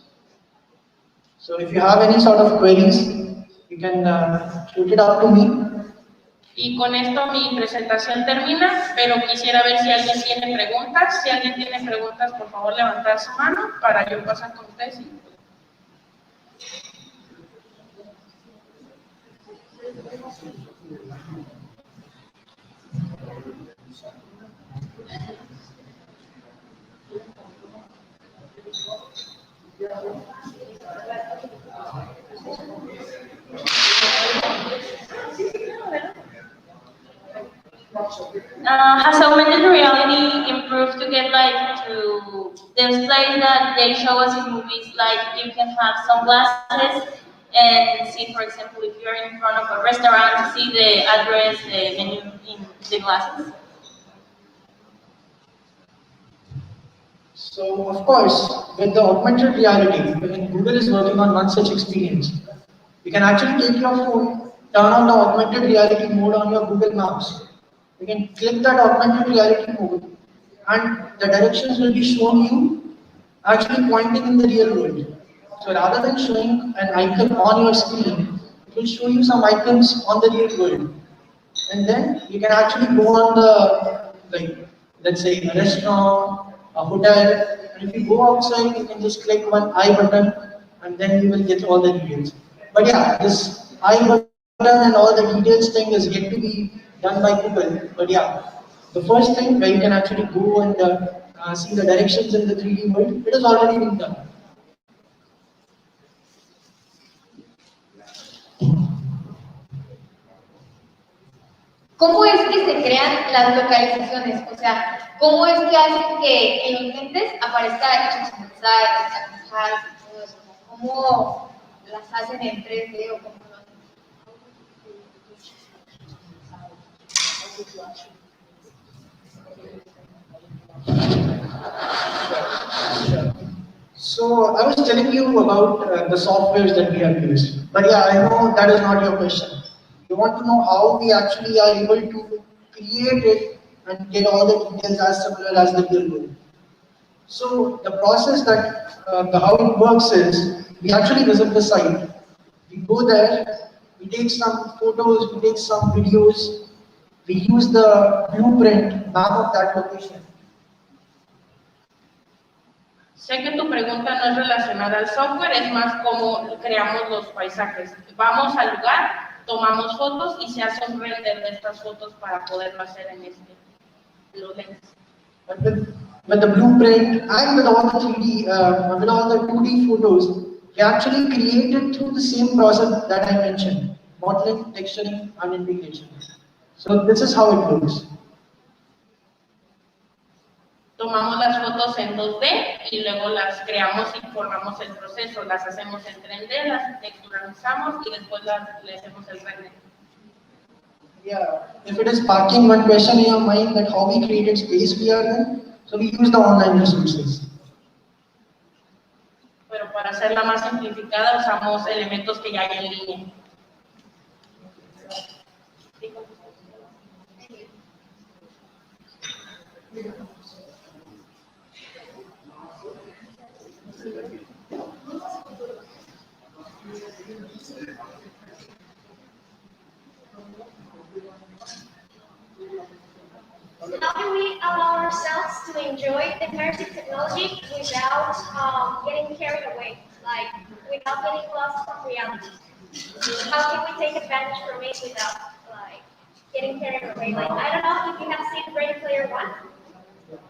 So if you have any sort of queries, you can shoot it up to me. Y con esto mi presentación termina, pero quisiera ver si alguien tiene preguntas. Si alguien tiene preguntas, por favor levantar su mano para yo pasar con ustedes. Has augmented reality improved to get like to displays that they show us in movies? Like you can have sunglasses and see, for example, if you're in front of a restaurant, see the address, the menu in the glasses. So, of course, with the augmented reality, when Google is working on one such experience, you can actually take your phone, turn on the augmented reality mode on your Google Maps. You can click that augmented reality mode, and the directions will be shown you actually pointing in the real world. So, rather than showing an icon on your screen, it will show you some icons on the real world. And then you can actually go on the, like, let's say a restaurant, a hotel, and if you go outside, you can just click one I button, and then you will get all the details. But yeah, this I button and all the details thing is yet to be done by Google. But yeah, the first thing where you can actually go and see the directions in the 3D world, it has already been done. ¿Cómo es que se crean las localizaciones? O sea, ¿cómo es que hacen que en los lentes aparezca Chichén Itzá, y todo eso? ¿Cómo las hacen en 3D o cómo lo hacen? So I was telling you about the softwares that we have used. But yeah, I know that is not your question. You want to know how we actually are able to create it and get all the details as similar as the real world. So the process that how it works is we actually visit the site. We go there, we take some photos, we take some videos, we use the blueprint map of that location. Sé que tu pregunta no es relacionada al software, es más cómo creamos los paisajes. Vamos al lugar, tomamos fotos y se hace un render de estas fotos para poderlo hacer en los lentes. But with the blueprint and with all the 3D, with all the 2D photos, we actually created through the same process that I mentioned: modeling, texturing, and integration. So this is how it works. Tomamos las fotos en 2D y luego las creamos y formamos el proceso. Las hacemos en 3D, las texturizamos y después le hacemos el render. Yeah, if it is sparking one question in your mind that how we created space VR then, so we use the online resources. Pero para hacerla más simplificada usamos elementos que ya hay en línea. How do we allow ourselves to enjoy immersive technology without getting carried away, like without getting lost from reality? How can we take advantage from it without like getting carried away? Like I don't know if you have seen Ready Player One.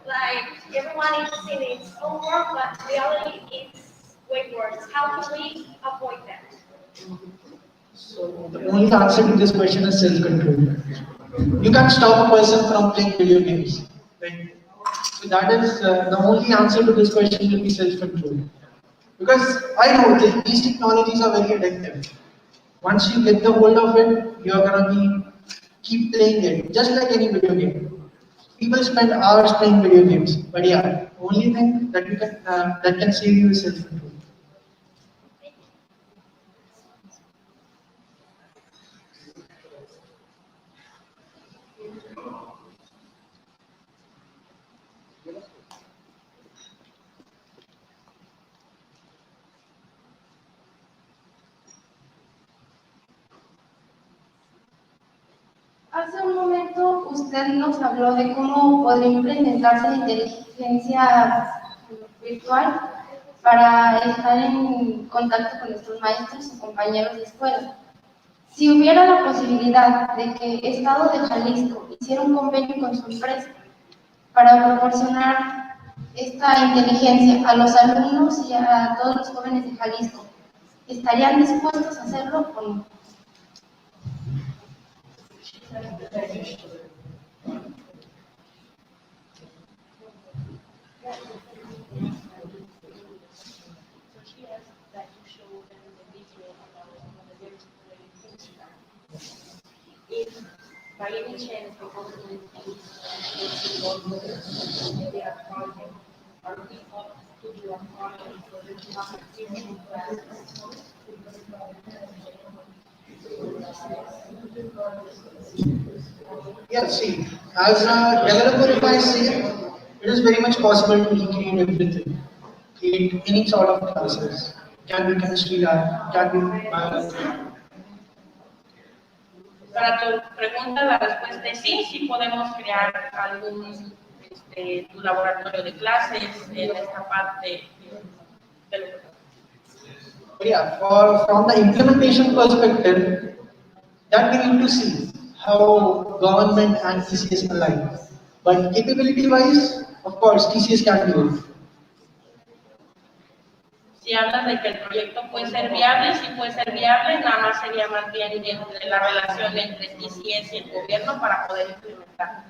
Like everyone is in its own world, but reality is way worse. How can we avoid that? So the only answer to this question is self-control. You can't stop a person from playing video games. Right? So that is the only answer to this question will be self-control. Because I know these technologies are very addictive. Once you get the hold of it, you're gonna keep playing it, just like any video game. People spend hours playing video games, but yeah, only thing that you can that can save you is self-control. usted nos habló de cómo podría implementarse la inteligencia virtual para estar en contacto con nuestros maestros y compañeros de escuela. Si hubiera la posibilidad de que el Estado de Jalisco hiciera un convenio con su empresa para proporcionar esta inteligencia a los alumnos y a todos los jóvenes de Jalisco, ¿estarían dispuestos a hacerlo o no? If by any chance the government is involved maybe a project, are we up to do a project for the competition classes? Yeah, see, as a developer, if I say, it is very much possible to recreate everything. Create any sort of classes. Can be chemistry lab, can be biology. Para tu pregunta, la respuesta es sí, sí podemos crear algún laboratorio de clases en esta parte del. But yeah, from the implementation perspective, that we need to see how government and TCS align. But capability-wise, of course, TCS can do it. Si hablas de que el proyecto puede ser viable, sí puede ser viable, nada más sería más bien entre la relación entre TCS y el gobierno para poder implementar.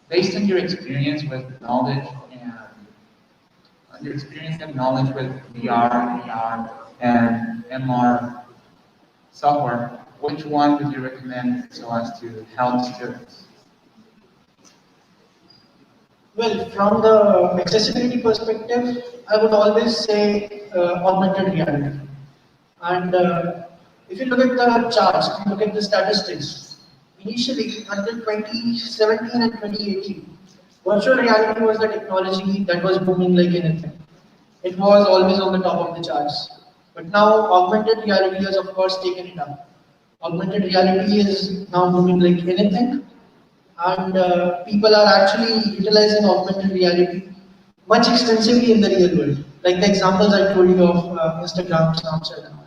Based on your experience with knowledge and your experience and knowledge with VR, AR, and MR software, which one would you recommend so as to help students? Well, from the accessibility perspective, I would always say augmented reality. And if you look at the charts, if you look at the statistics, initially until 2017 and 2018, virtual reality was the technology that was booming like anything. It was always on the top of the charts. But now augmented reality has of course taken it up. Augmented reality is now booming like anything. And people are actually utilizing augmented reality much extensively in the real world, like the examples I told you of Instagram, Snapchat, and all.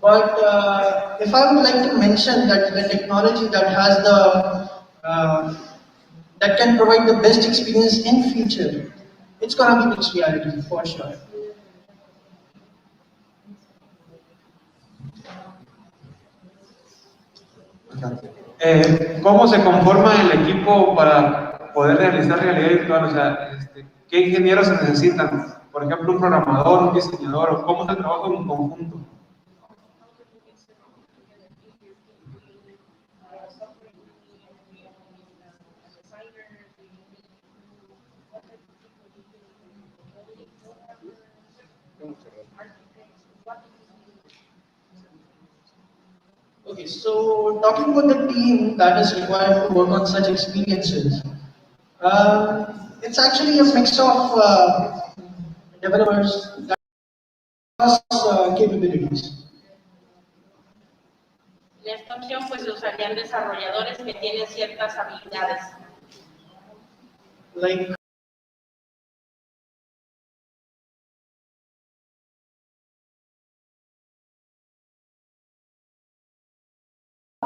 But if I would like to mention that the technology that has that can provide the best experience in future, it's gonna be mixed reality for sure. ¿Cómo se conforma el equipo para poder realizar realidad virtual? O sea, ¿qué ingenieros se necesitan? Por ejemplo, un programador, un diseñador, o cómo se trabaja en conjunto. Okay, so talking about the team that is required to work on such experiences, it's actually a mix of developers that has capabilities. En esta opción, pues se usarían desarrolladores que tienen ciertas habilidades. Like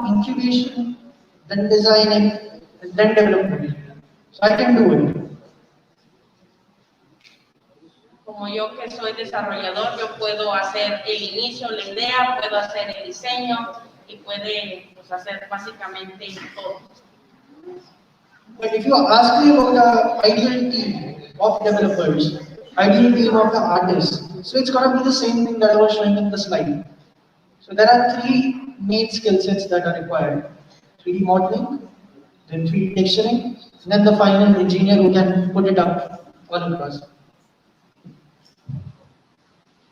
incubation, then designing, and then development. So I can do it. Como yo que soy desarrollador, yo puedo hacer el inicio, la idea, puedo hacer el diseño y puede pues, hacer básicamente todo. But if you ask me about the ideal team of developers, ideal team of the artists, so it's gonna be the same thing that I was showing in the slide. So there are three main skill sets that are required: 3D modeling, then 3D texturing, and then the final engineer who can put it up all across.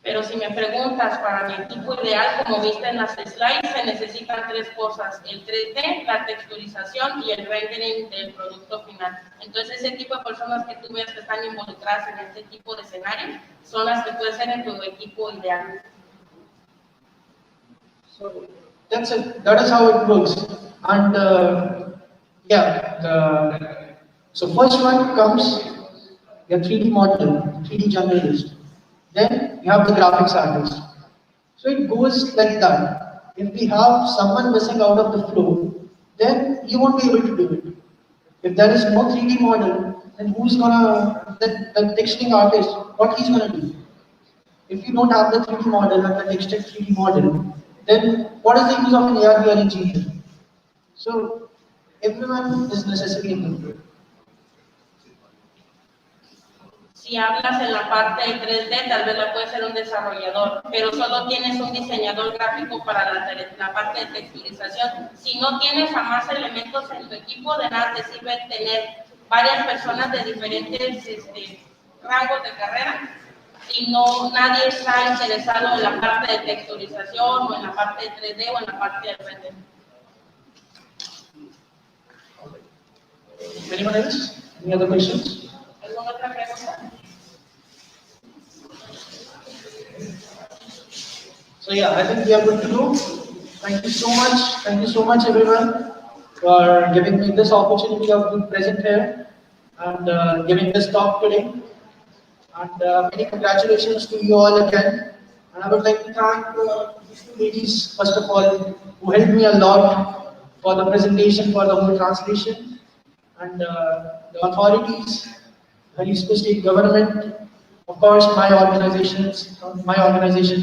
Pero si me preguntas para mi equipo ideal, como viste en las slides, se necesitan tres cosas: el 3D, la texturización y el rendering del producto final. Entonces, ese tipo de personas que tú ves que están involucradas en este tipo de escenarios son las que pueden ser en tu equipo ideal. So that's it. That is how it works. And so first one comes your 3D model, 3D generalist. Then you have the graphics artist. So it goes like that. If we have someone missing out of the flow, then you won't be able to do it. If there is no 3D model, then the texturing artist, what he's gonna do? If you don't have the 3D model and the textured 3D model, then what is the use of an AR/VR engineer? So everyone is necessary in the. Si hablas en la parte de 3D, tal vez la puede ser un desarrollador, pero solo tienes un diseñador gráfico para la parte de texturización. Si no tienes a más elementos en tu equipo, de nada te sirve tener varias personas de diferentes rangos de carrera si nadie está interesado en la parte de texturización o en la parte de 3D o en la parte de render. Anyone else? Any other questions? ¿Alguna otra pregunta? So yeah, I think we are good to go. Thank you so much. Thank you so much, everyone, for giving me this opportunity of being present here and giving this talk today. And many congratulations to you all again. And I would like to thank these two ladies, first of all, who helped me a lot for the presentation, for the whole translation, and the authorities, Jalisco State Government, of course, my organization,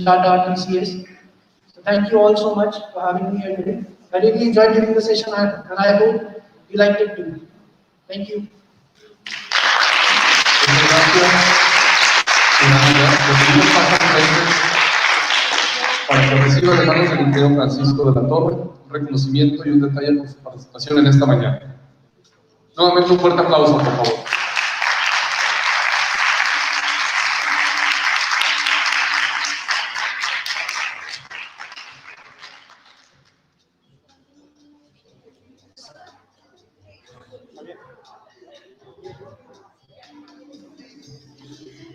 Tata, TCS. So thank you all so much for having me here today. I really enjoyed giving the session, and I hope you liked it too. Thank you. Para que reciba de manos del ingeniero Francisco de la Torre un reconocimiento y un detalle por su participación en esta mañana. Nuevamente un fuerte aplauso, por favor.